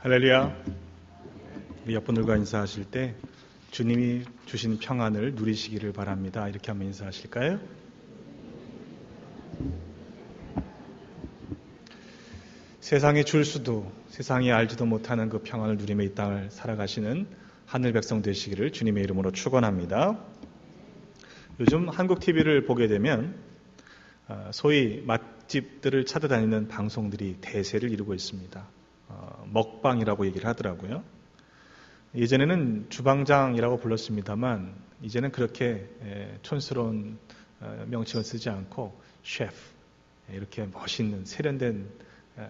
할렐루야. 우리 옆분들과 인사하실 때 주님이 주신 평안을 누리시기를 바랍니다. 이렇게 한번 인사하실까요? 세상이 줄 수도 세상이 알지도 못하는 그 평안을 누리며 이 땅을 살아가시는 하늘 백성 되시기를 주님의 이름으로 축원합니다. 요즘 한국 TV를 보게 되면 소위 맛집들을 찾아다니는 방송들이 대세를 이루고 있습니다. 먹방이라고 얘기를 하더라고요. 예전에는 주방장이라고 불렀습니다만 이제는 그렇게 촌스러운 명칭을 쓰지 않고 셰프, 이렇게 멋있는 세련된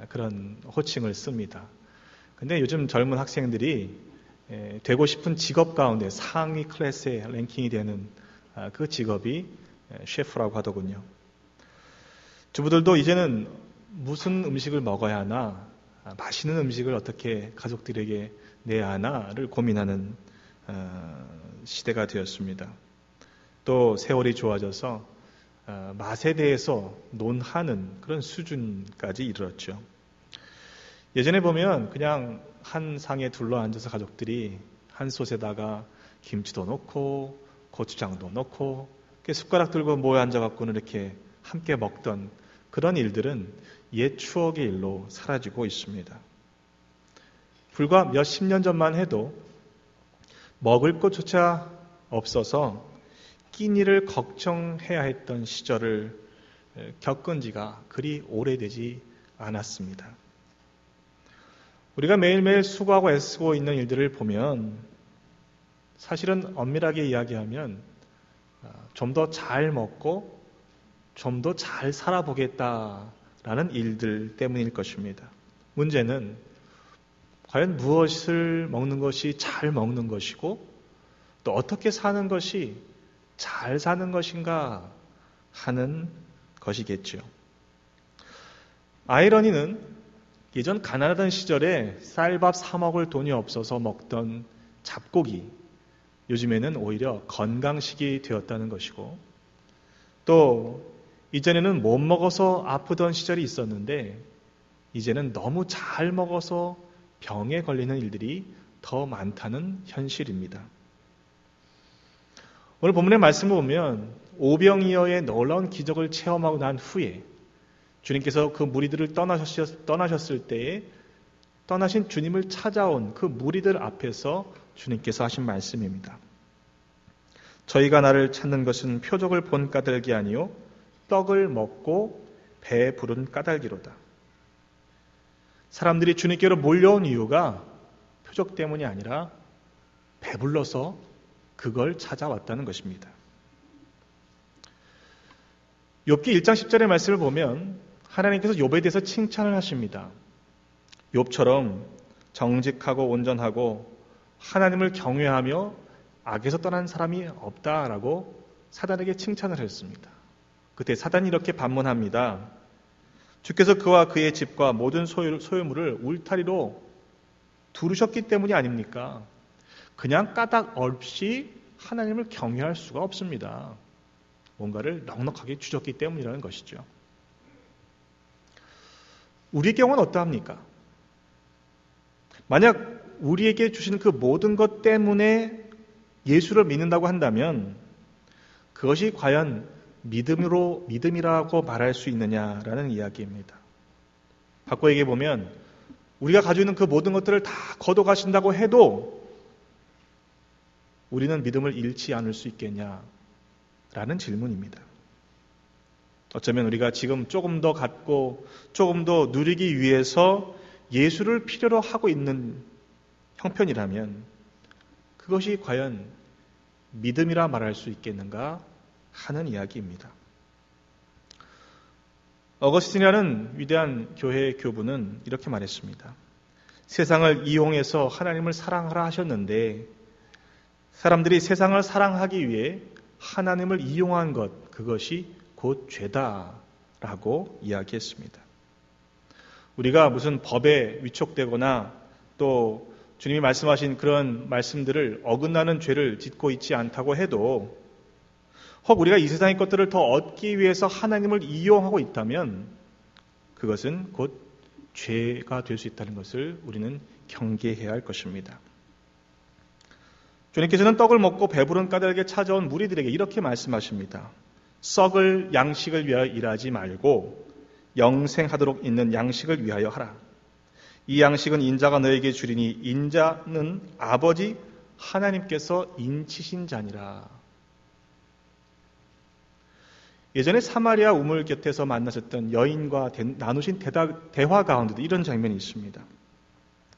그런 호칭을 씁니다. 근데 요즘 젊은 학생들이 되고 싶은 직업 가운데 상위 클래스에 랭킹이 되는 그 직업이 셰프라고 하더군요. 주부들도 이제는 무슨 음식을 먹어야 하나, 맛있는 음식을 어떻게 가족들에게 내야 하나를 고민하는 시대가 되었습니다. 또 세월이 좋아져서 맛에 대해서 논하는 그런 수준까지 이르렀죠. 예전에 보면 그냥 한 상에 둘러앉아서 가족들이 한 솥에다가 김치도 넣고 고추장도 넣고 숟가락 들고 모여 앉아갖고는 이렇게 함께 먹던 그런 일들은 옛 추억의 일로 사라지고 있습니다. 불과 몇십 년 전만 해도 먹을 것조차 없어서 끼니를 걱정해야 했던 시절을 겪은 지가 그리 오래되지 않았습니다. 우리가 매일매일 수고하고 애쓰고 있는 일들을 보면 사실은 엄밀하게 이야기하면 좀 더 잘 먹고 좀 더 잘 살아보겠다라는 일들 때문일 것입니다. 문제는 과연 무엇을 먹는 것이 잘 먹는 것이고 또 어떻게 사는 것이 잘 사는 것인가 하는 것이겠죠. 아이러니는 예전 가난하던 시절에 쌀밥 사 먹을 돈이 없어서 먹던 잡고기, 요즘에는 오히려 건강식이 되었다는 것이고, 또 이전에는 못 먹어서 아프던 시절이 있었는데 이제는 너무 잘 먹어서 병에 걸리는 일들이 더 많다는 현실입니다. 오늘 본문의 말씀을 보면 오병이어의 놀라운 기적을 체험하고 난 후에 주님께서 그 무리들을 떠나셨을 때에 떠나신 주님을 찾아온 그 무리들 앞에서 주님께서 하신 말씀입니다. 저희가 나를 찾는 것은 표적을 본 까닭이 아니요 떡을 먹고 배 부른 까닭이로다. 사람들이 주님께로 몰려온 이유가 표적 때문이 아니라 배불러서 그걸 찾아왔다는 것입니다. 욥기 1장 10절의 말씀을 보면 하나님께서 욥에 대해서 칭찬을 하십니다. 욥처럼 정직하고 온전하고 하나님을 경외하며 악에서 떠난 사람이 없다라고 사단에게 칭찬을 했습니다. 그때 사단이 이렇게 반문합니다. 주께서 그와 그의 집과 모든 소유물을 울타리로 두르셨기 때문이 아닙니까? 그냥 까닭 없이 하나님을 경외할 수가 없습니다. 뭔가를 넉넉하게 주셨기 때문이라는 것이죠. 우리의 경우는 어떠합니까? 만약 우리에게 주신 그 모든 것 때문에 예수를 믿는다고 한다면 그것이 과연 믿음이라고 말할 수 있느냐라는 이야기입니다. 바꿔 얘기해 보면 우리가 가지고 있는 그 모든 것들을 다 거둬가신다고 해도 우리는 믿음을 잃지 않을 수 있겠냐라는 질문입니다. 어쩌면 우리가 지금 조금 더 갖고 조금 더 누리기 위해서 예수를 필요로 하고 있는 형편이라면 그것이 과연 믿음이라 말할 수 있겠는가 하는 이야기입니다. 어거스틴이라는 위대한 교회의 교부는 이렇게 말했습니다. 세상을 이용해서 하나님을 사랑하라 하셨는데 사람들이 세상을 사랑하기 위해 하나님을 이용한 것, 그것이 곧 죄다라고 이야기했습니다. 우리가 무슨 법에 위촉되거나 또 주님이 말씀하신 그런 말씀들을 어긋나는 죄를 짓고 있지 않다고 해도 혹 우리가 이 세상의 것들을 더 얻기 위해서 하나님을 이용하고 있다면 그것은 곧 죄가 될 수 있다는 것을 우리는 경계해야 할 것입니다. 주님께서는 떡을 먹고 배부른 까닭에 찾아온 무리들에게 이렇게 말씀하십니다. 썩을 양식을 위하여 일하지 말고 영생하도록 있는 양식을 위하여 하라. 이 양식은 인자가 너에게 주리니 인자는 아버지 하나님께서 인치신 자니라. 예전에 사마리아 우물 곁에서 만나셨던 여인과 나누신 대화 가운데도 이런 장면이 있습니다.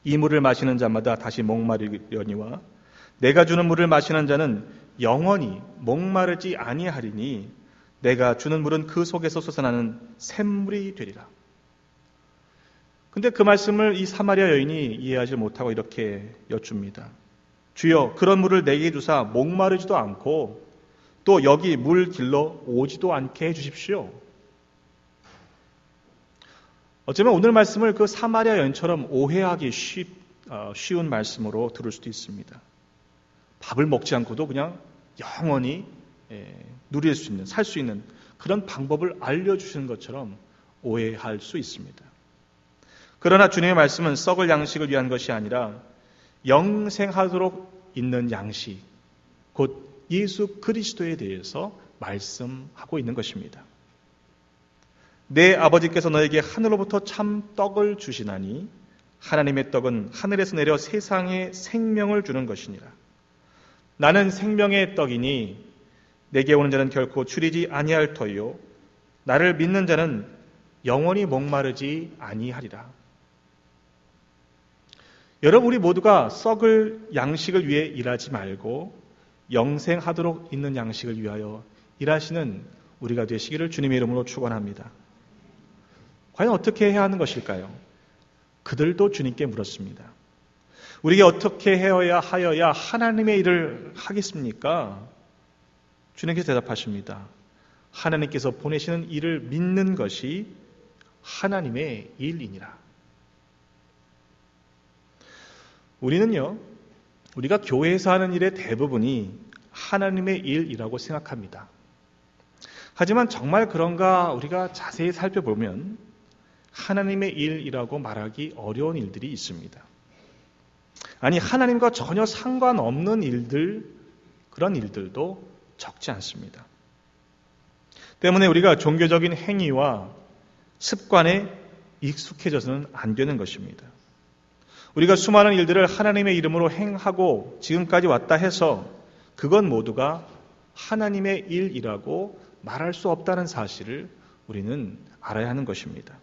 이 물을 마시는 자마다 다시 목마르려니와 내가 주는 물을 마시는 자는 영원히 목마르지 아니하리니 내가 주는 물은 그 속에서 솟아나는 샘물이 되리라. 근데 그 말씀을 이 사마리아 여인이 이해하지 못하고 이렇게 여쭙니다. 주여, 그런 물을 내게 주사 목마르지도 않고 또 여기 물 길러 오지도 않게 해주십시오. 어쩌면 오늘 말씀을 그 사마리아 여인처럼 오해하기 쉬운 말씀으로 들을 수도 있습니다. 밥을 먹지 않고도 그냥 영원히 누릴 수 있는, 살 수 있는 그런 방법을 알려주시는 것처럼 오해할 수 있습니다. 그러나 주님의 말씀은 썩을 양식을 위한 것이 아니라 영생하도록 있는 양식, 곧 예수 그리스도에 대해서 말씀하고 있는 것입니다. 내 아버지께서 너에게 하늘로부터 참 떡을 주시나니 하나님의 떡은 하늘에서 내려 세상에 생명을 주는 것이니라. 나는 생명의 떡이니 내게 오는 자는 결코 줄이지 아니할 터이요 나를 믿는 자는 영원히 목마르지 아니하리라. 여러분, 우리 모두가 썩을 양식을 위해 일하지 말고 영생하도록 있는 양식을 위하여 일하시는 우리가 되시기를 주님의 이름으로 축원합니다. 과연 어떻게 해야 하는 것일까요? 그들도 주님께 물었습니다. 우리에게 어떻게 하여야 하나님의 일을 하겠습니까? 주님께서 대답하십니다. 하나님께서 보내시는 일을 믿는 것이 하나님의 일이니라. 우리는요, 우리가 교회에서 하는 일의 대부분이 하나님의 일이라고 생각합니다. 하지만 정말 그런가 우리가 자세히 살펴보면 하나님의 일이라고 말하기 어려운 일들이 있습니다. 아니, 하나님과 전혀 상관없는 일들, 그런 일들도 적지 않습니다. 때문에 우리가 종교적인 행위와 습관에 익숙해져서는 안 되는 것입니다. 우리가 수많은 일들을 하나님의 이름으로 행하고 지금까지 왔다 해서 그건 모두가 하나님의 일이라고 말할 수 없다는 사실을 우리는 알아야 하는 것입니다.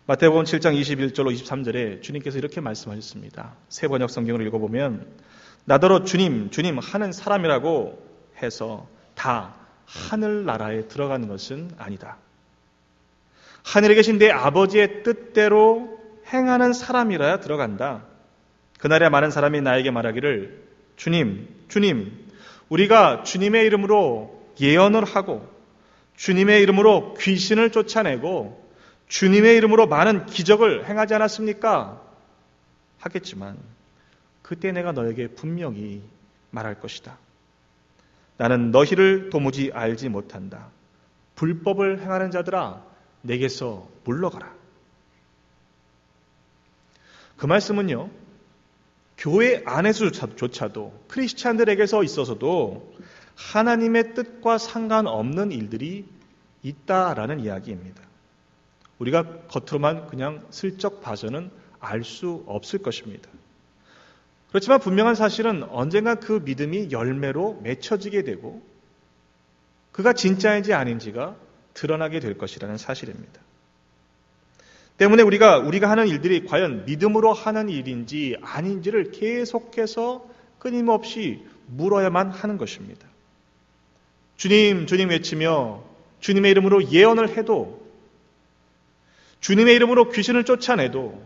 마태복음 7장 21절로 23절에 주님께서 이렇게 말씀하셨습니다. 새 번역 성경을 읽어보면 나더러 주님, 주님 하는 사람이라고 해서 다 하늘나라에 들어가는 것은 아니다. 하늘에 계신 내 아버지의 뜻대로 행하는 사람이라야 들어간다. 그날에 많은 사람이 나에게 말하기를 주님, 주님, 우리가 주님의 이름으로 예언을 하고 주님의 이름으로 귀신을 쫓아내고 주님의 이름으로 많은 기적을 행하지 않았습니까? 하겠지만 그때 내가 너에게 분명히 말할 것이다. 나는 너희를 도무지 알지 못한다. 불법을 행하는 자들아, 내게서 물러가라. 그 말씀은요, 교회 안에서조차도 크리스찬들에게서 있어서도 하나님의 뜻과 상관없는 일들이 있다라는 이야기입니다. 우리가 겉으로만 그냥 슬쩍 봐서는 알 수 없을 것입니다. 그렇지만 분명한 사실은 언젠가 그 믿음이 열매로 맺혀지게 되고 그가 진짜인지 아닌지가 드러나게 될 것이라는 사실입니다. 때문에 우리가 하는 일들이 과연 믿음으로 하는 일인지 아닌지를 계속해서 끊임없이 물어야만 하는 것입니다. 주님, 주님 외치며 주님의 이름으로 예언을 해도 주님의 이름으로 귀신을 쫓아내도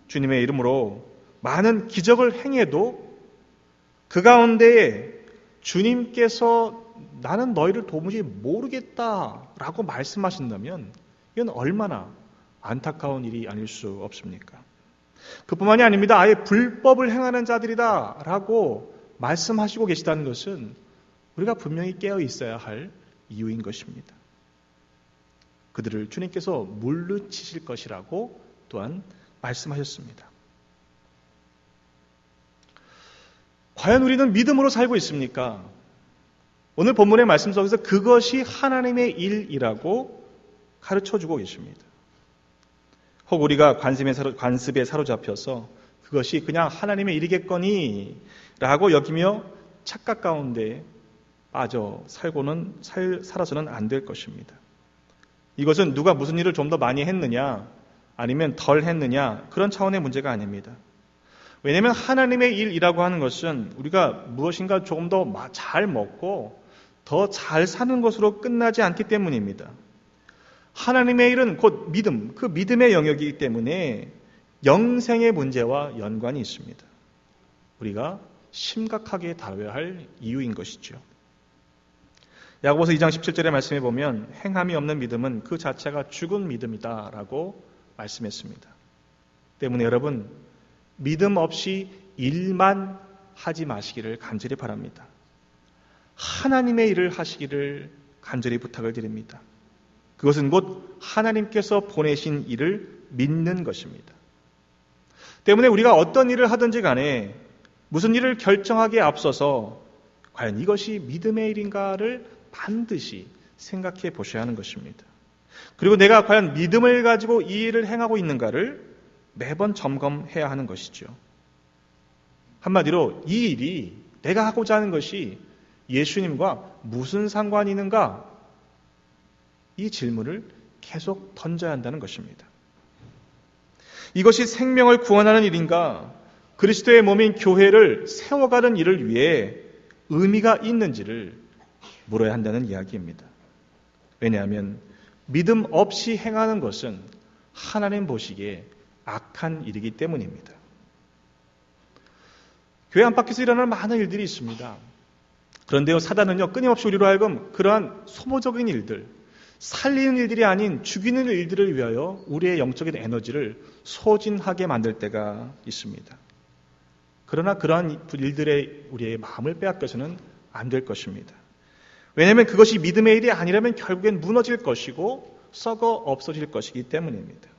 주님의 이름으로 많은 기적을 행해도 그 가운데에 주님께서 나는 너희를 도무지 모르겠다라고 말씀하신다면 이건 얼마나 안타까운 일이 아닐 수 없습니까? 그뿐만이 아닙니다. 아예 불법을 행하는 자들이다라고 말씀하시고 계시다는 것은 우리가 분명히 깨어 있어야 할 이유인 것입니다. 그들을 주님께서 물리치실 것이라고 또한 말씀하셨습니다. 과연 우리는 믿음으로 살고 있습니까? 오늘 본문의 말씀 속에서 그것이 하나님의 일이라고 가르쳐주고 계십니다. 혹 우리가 관습에 사로잡혀서 그것이 그냥 하나님의 일이겠거니 라고 여기며 착각 가운데 빠져 살아서는 안 될 것입니다. 이것은 누가 무슨 일을 좀 더 많이 했느냐 아니면 덜 했느냐 그런 차원의 문제가 아닙니다. 왜냐하면 하나님의 일이라고 하는 것은 우리가 무엇인가 조금 더 잘 먹고 더 잘 사는 것으로 끝나지 않기 때문입니다. 하나님의 일은 곧 믿음, 그 믿음의 영역이기 때문에 영생의 문제와 연관이 있습니다. 우리가 심각하게 다뤄야 할 이유인 것이죠. 야고보서 2장 17절의 말씀에 보면 행함이 없는 믿음은 그 자체가 죽은 믿음이다 라고 말씀했습니다. 때문에 여러분 믿음 없이 일만 하지 마시기를 간절히 바랍니다. 하나님의 일을 하시기를 간절히 부탁을 드립니다. 그것은 곧 하나님께서 보내신 일을 믿는 것입니다. 때문에 우리가 어떤 일을 하든지 간에 무슨 일을 결정하기에 앞서서 과연 이것이 믿음의 일인가를 반드시 생각해 보셔야 하는 것입니다. 그리고 내가 과연 믿음을 가지고 이 일을 행하고 있는가를 매번 점검해야 하는 것이죠. 한마디로 이 일이 내가 하고자 하는 것이 예수님과 무슨 상관이 있는가? 이 질문을 계속 던져야 한다는 것입니다. 이것이 생명을 구원하는 일인가? 그리스도의 몸인 교회를 세워가는 일을 위해 의미가 있는지를 물어야 한다는 이야기입니다. 왜냐하면 믿음 없이 행하는 것은 하나님 보시기에 악한 일이기 때문입니다. 교회 안팎에서 일어나는 많은 일들이 있습니다. 그런데요, 사단은요, 끊임없이 우리로 하여금 그러한 소모적인 일들, 살리는 일들이 아닌 죽이는 일들을 위하여 우리의 영적인 에너지를 소진하게 만들 때가 있습니다. 그러나 그러한 일들에 우리의 마음을 빼앗겨서는 안 될 것입니다. 왜냐하면 그것이 믿음의 일이 아니라면 결국엔 무너질 것이고 썩어 없어질 것이기 때문입니다.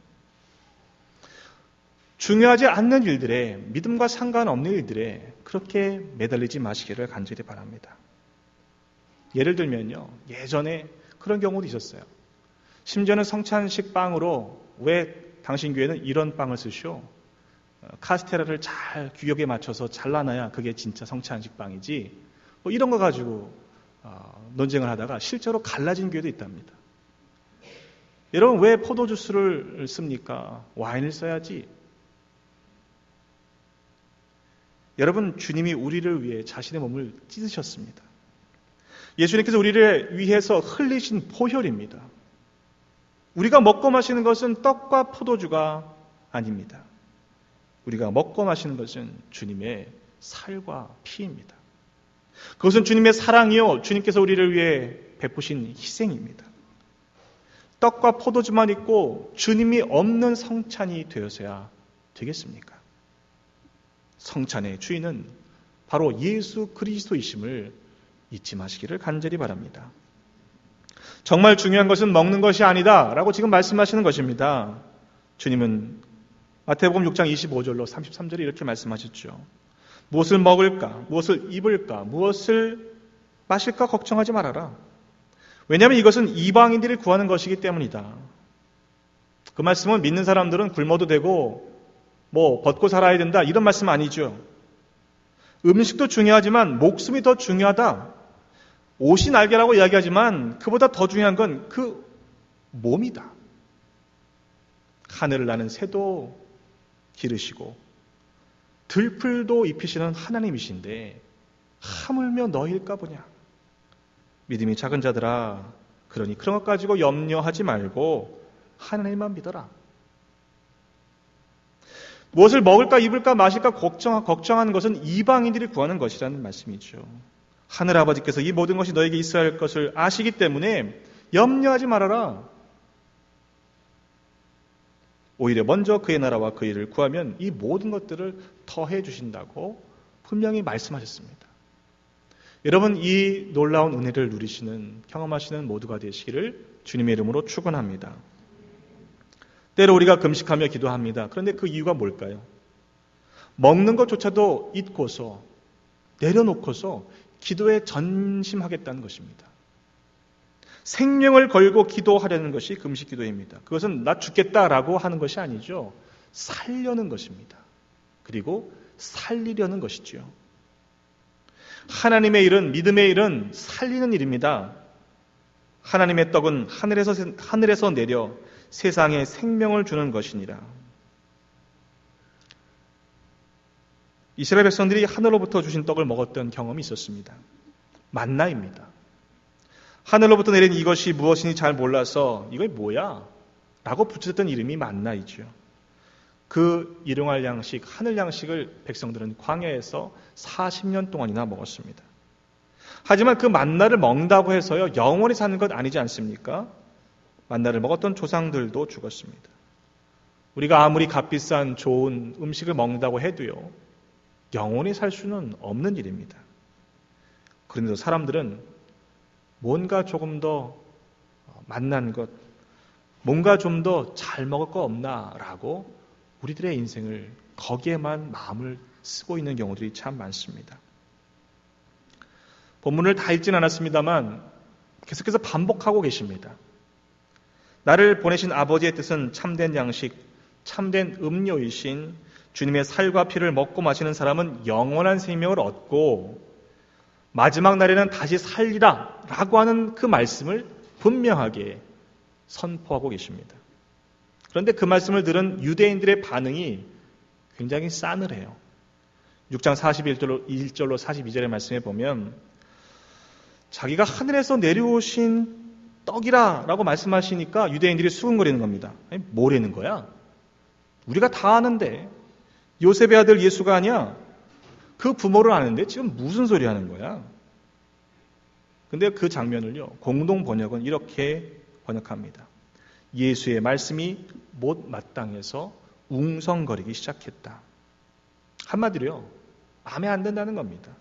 중요하지 않는 일들에, 믿음과 상관없는 일들에 그렇게 매달리지 마시기를 간절히 바랍니다. 예를 들면요, 예전에 그런 경우도 있었어요. 심지어는 성찬식 빵으로 왜 당신 교회는 이런 빵을 쓰시오? 카스테라를 잘 규격에 맞춰서 잘라놔야 그게 진짜 성찬식 빵이지. 뭐 이런 거 가지고 논쟁을 하다가 실제로 갈라진 교회도 있답니다. 여러분 왜 포도주스를 씁니까? 와인을 써야지. 여러분 주님이 우리를 위해 자신의 몸을 찢으셨습니다. 예수님께서 우리를 위해서 흘리신 보혈입니다. 우리가 먹고 마시는 것은 떡과 포도주가 아닙니다. 우리가 먹고 마시는 것은 주님의 살과 피입니다. 그것은 주님의 사랑이요, 주님께서 우리를 위해 베푸신 희생입니다. 떡과 포도주만 있고 주님이 없는 성찬이 되어서야 되겠습니까? 성찬의 주인은 바로 예수 그리스도이심을 잊지 마시기를 간절히 바랍니다. 정말 중요한 것은 먹는 것이 아니다 라고 지금 말씀하시는 것입니다. 주님은 마태복음 6장 25절로 33절에 이렇게 말씀하셨죠. 무엇을 먹을까, 무엇을 입을까, 무엇을 마실까 걱정하지 말아라. 왜냐하면 이것은 이방인들이 구하는 것이기 때문이다. 그 말씀은 믿는 사람들은 굶어도 되고 벗고 살아야 된다 이런 말씀 아니죠. 음식도 중요하지만 목숨이 더 중요하다. 옷이 날개라고 이야기하지만 그보다 더 중요한 건 그 몸이다. 하늘을 나는 새도 기르시고 들풀도 입히시는 하나님이신데 하물며 너희일까 보냐. 믿음이 작은 자들아, 그러니 그런 것 가지고 염려하지 말고 하나님만 믿어라. 무엇을 먹을까 입을까 마실까 걱정하는 것은 이방인들이 구하는 것이라는 말씀이죠. 하늘아버지께서 이 모든 것이 너에게 있어야 할 것을 아시기 때문에 염려하지 말아라. 오히려 먼저 그의 나라와 그 일을 구하면 이 모든 것들을 더해 주신다고 분명히 말씀하셨습니다. 여러분 이 놀라운 은혜를 누리시는 경험하시는 모두가 되시기를 주님의 이름으로 축원합니다. 때로 우리가 금식하며 기도합니다. 그런데 그 이유가 뭘까요? 먹는 것조차도 잊고서 내려놓고서 기도에 전심하겠다는 것입니다. 생명을 걸고 기도하려는 것이 금식 기도입니다. 그것은 나 죽겠다라고 하는 것이 아니죠. 살려는 것입니다. 그리고 살리려는 것이죠. 하나님의 일은, 믿음의 일은 살리는 일입니다. 하나님의 떡은 하늘에서 내려 세상에 생명을 주는 것이니라. 이스라엘 백성들이 하늘로부터 주신 떡을 먹었던 경험이 있었습니다. 만나입니다. 하늘로부터 내린 이것이 무엇인지 잘 몰라서 이거 뭐야? 라고 붙였던 이름이 만나이죠. 그 일용할 양식, 하늘 양식을 백성들은 광야에서 40년 동안이나 먹었습니다. 하지만 그 만나를 먹는다고 해서요, 영원히 사는 것 아니지 않습니까? 만나를 먹었던 조상들도 죽었습니다. 우리가 아무리 값비싼 좋은 음식을 먹는다고 해도요, 영원히 살 수는 없는 일입니다. 그런데도 사람들은 뭔가 조금 더 맛난 것, 뭔가 좀 더 잘 먹을 거 없나 라고 우리들의 인생을 거기에만 마음을 쓰고 있는 경우들이 참 많습니다. 본문을 다 읽진 않았습니다만 계속해서 반복하고 계십니다. 나를 보내신 아버지의 뜻은 참된 양식, 참된 음료이신 주님의 살과 피를 먹고 마시는 사람은 영원한 생명을 얻고 마지막 날에는 다시 살리라 라고 하는 그 말씀을 분명하게 선포하고 계십니다. 그런데 그 말씀을 들은 유대인들의 반응이 굉장히 싸늘해요. 6장 41절로 42절의 말씀에 보면 자기가 하늘에서 내려오신 떡이라 라고 말씀하시니까 유대인들이 수근거리는 겁니다. 아니, 뭐라는 거야? 우리가 다 아는데 요셉의 아들 예수가 아니야? 그 부모를 아는데 지금 무슨 소리 하는 거야? 근데 그 장면을요, 공동 번역은 이렇게 번역합니다. 예수의 말씀이 못 마땅해서 웅성거리기 시작했다. 한마디로요, 마음에 안 든다는 겁니다.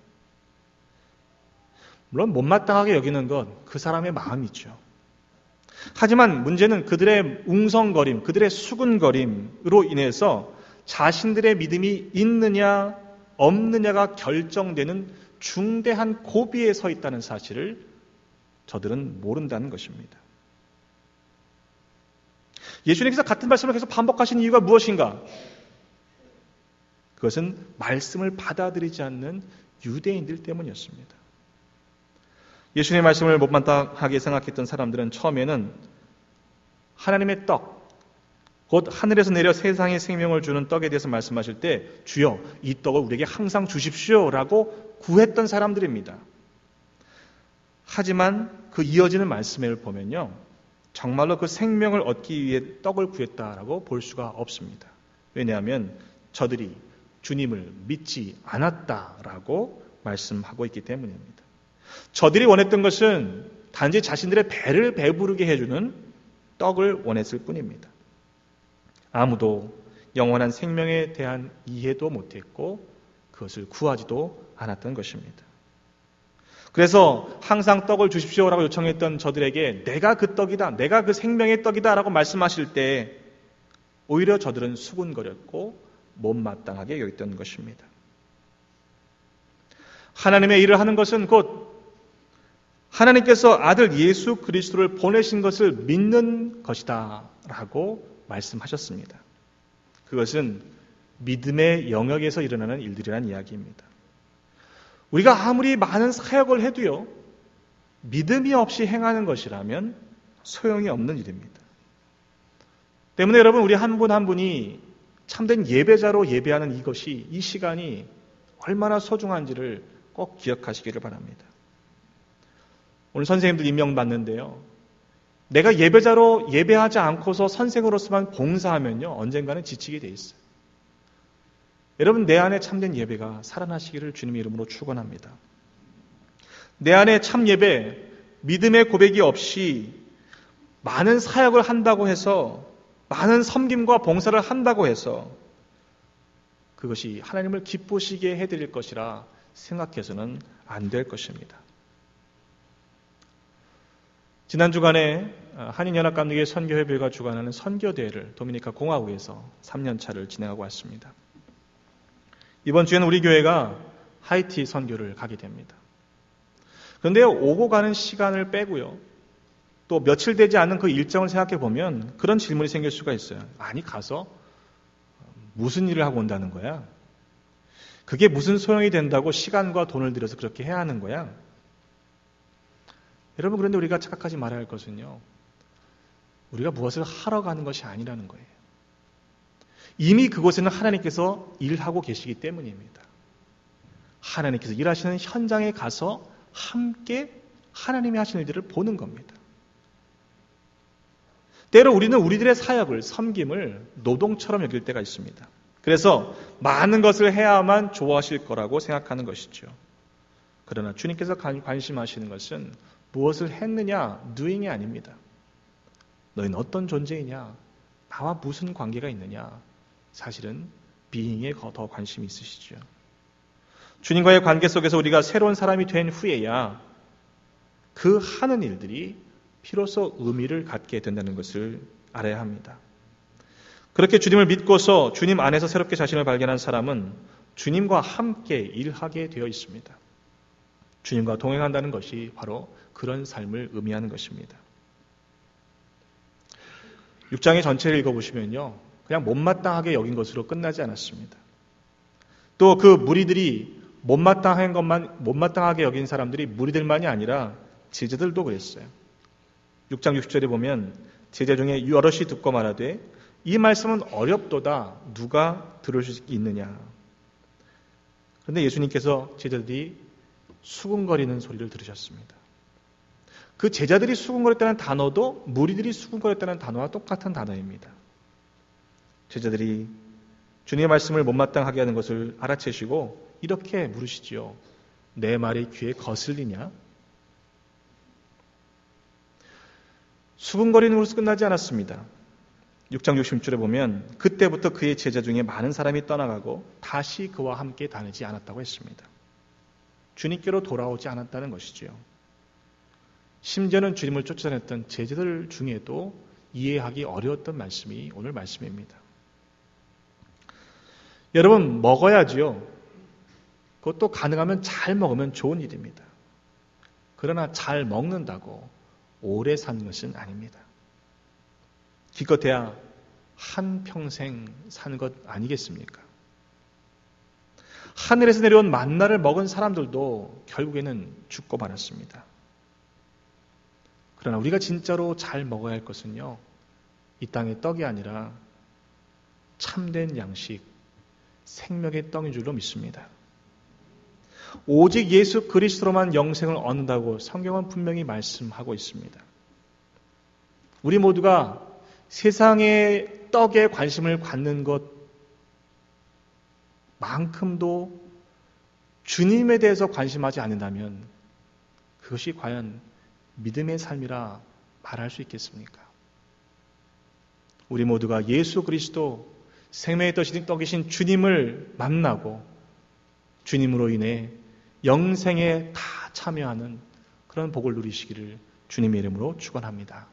물론 못마땅하게 여기는 건 그 사람의 마음이죠. 하지만 문제는 그들의 웅성거림, 그들의 수군거림으로 인해서 자신들의 믿음이 있느냐 없느냐가 결정되는 중대한 고비에 서 있다는 사실을 저들은 모른다는 것입니다. 예수님께서 같은 말씀을 계속 반복하신 이유가 무엇인가? 그것은 말씀을 받아들이지 않는 유대인들 때문이었습니다. 예수님의 말씀을 못마땅하게 생각했던 사람들은 처음에는 하나님의 떡, 곧 하늘에서 내려 세상에 생명을 주는 떡에 대해서 말씀하실 때 주여 이 떡을 우리에게 항상 주십시오 라고 구했던 사람들입니다. 하지만 그 이어지는 말씀을 보면요, 정말로 그 생명을 얻기 위해 떡을 구했다라고 볼 수가 없습니다. 왜냐하면 저들이 주님을 믿지 않았다라고 말씀하고 있기 때문입니다. 저들이 원했던 것은 단지 자신들의 배를 배부르게 해주는 떡을 원했을 뿐입니다. 아무도 영원한 생명에 대한 이해도 못했고 그것을 구하지도 않았던 것입니다. 그래서 항상 떡을 주십시오라고 요청했던 저들에게 내가 그 떡이다, 내가 그 생명의 떡이다라고 말씀하실 때 오히려 저들은 수군거렸고 못마땅하게 여겼던 것입니다. 하나님의 일을 하는 것은 곧 하나님께서 아들 예수 그리스도를 보내신 것을 믿는 것이다 라고 말씀하셨습니다. 그것은 믿음의 영역에서 일어나는 일들이라는 이야기입니다. 우리가 아무리 많은 사역을 해도요, 믿음이 없이 행하는 것이라면 소용이 없는 일입니다. 때문에 여러분, 우리 한 분 한 분이 참된 예배자로 예배하는 이것이, 이 시간이 얼마나 소중한지를 꼭 기억하시기를 바랍니다. 오늘 선생님들 임명받는데요, 내가 예배자로 예배하지 않고서 선생으로서만 봉사하면요, 언젠가는 지치게 돼 있어요. 여러분, 내 안에 참된 예배가 살아나시기를 주님의 이름으로 축원합니다. 내 안에 참 예배, 믿음의 고백이 없이 많은 사역을 한다고 해서, 많은 섬김과 봉사를 한다고 해서 그것이 하나님을 기쁘시게 해드릴 것이라 생각해서는 안 될 것입니다. 지난 주간에 한인연합감리교회 선교협의회가 주관하는 선교대회를 도미니카 공화국에서 3년차를 진행하고 왔습니다. 이번 주에는 우리 교회가 하이티 선교를 가게 됩니다. 그런데 오고 가는 시간을 빼고요. 또 며칠 되지 않은 그 일정을 생각해 보면 그런 질문이 생길 수가 있어요. 아니 가서 무슨 일을 하고 온다는 거야? 그게 무슨 소용이 된다고 시간과 돈을 들여서 그렇게 해야 하는 거야? 여러분, 그런데 우리가 착각하지 말아야 할 것은요. 우리가 무엇을 하러 가는 것이 아니라는 거예요. 이미 그곳에는 하나님께서 일하고 계시기 때문입니다. 하나님께서 일하시는 현장에 가서 함께 하나님이 하시는 일들을 보는 겁니다. 때로 우리는 우리들의 사역을, 섬김을 노동처럼 여길 때가 있습니다. 그래서 많은 것을 해야만 좋아하실 거라고 생각하는 것이죠. 그러나 주님께서 관심하시는 것은 무엇을 했느냐, doing이 아닙니다. 너희는 어떤 존재이냐, 나와 무슨 관계가 있느냐, 사실은 being에 더 관심이 있으시죠. 주님과의 관계 속에서 우리가 새로운 사람이 된 후에야 그 하는 일들이 비로소 의미를 갖게 된다는 것을 알아야 합니다. 그렇게 주님을 믿고서 주님 안에서 새롭게 자신을 발견한 사람은 주님과 함께 일하게 되어 있습니다. 주님과 동행한다는 것이 바로 그런 삶을 의미하는 것입니다. 6장의 전체를 읽어보시면요. 그냥 못마땅하게 여긴 것으로 끝나지 않았습니다. 또 그 무리들이 못마땅하게 여긴 사람들이 무리들만이 아니라 제자들도 그랬어요. 6장 60절에 보면 제자 중에 여럿이 듣고 말하되 이 말씀은 어렵도다 누가 들을 수 있느냐. 그런데 예수님께서 제자들이 수군거리는 소리를 들으셨습니다. 그 제자들이 수군거렸다는 단어도 무리들이 수군거렸다는 단어와 똑같은 단어입니다. 제자들이 주님의 말씀을 못마땅하게 하는 것을 알아채시고 이렇게 물으시지요. 내 말이 귀에 거슬리냐? 수군거리는 것으로 끝나지 않았습니다. 6장 60절에 보면 그때부터 그의 제자 중에 많은 사람이 떠나가고 다시 그와 함께 다니지 않았다고 했습니다. 주님께로 돌아오지 않았다는 것이지요. 심지어는 주님을 쫓아냈던 제자들 중에도 이해하기 어려웠던 말씀이 오늘 말씀입니다. 여러분, 먹어야지요. 그것도 가능하면 잘 먹으면 좋은 일입니다. 그러나 잘 먹는다고 오래 사는 것은 아닙니다. 기껏해야 한평생 사는 것 아니겠습니까? 하늘에서 내려온 만나를 먹은 사람들도 결국에는 죽고 말았습니다. 그러나 우리가 진짜로 잘 먹어야 할 것은요, 이 땅의 떡이 아니라 참된 양식, 생명의 떡인 줄로 믿습니다. 오직 예수 그리스도로만 영생을 얻는다고 성경은 분명히 말씀하고 있습니다. 우리 모두가 세상의 떡에 관심을 갖는 것만큼도 주님에 대해서 관심하지 않는다면 그것이 과연 믿음의 삶이라 말할 수 있겠습니까? 우리 모두가 예수 그리스도 생명의 떡이신 주님을 만나고 주님으로 인해 영생에 다 참여하는 그런 복을 누리시기를 주님의 이름으로 축원합니다.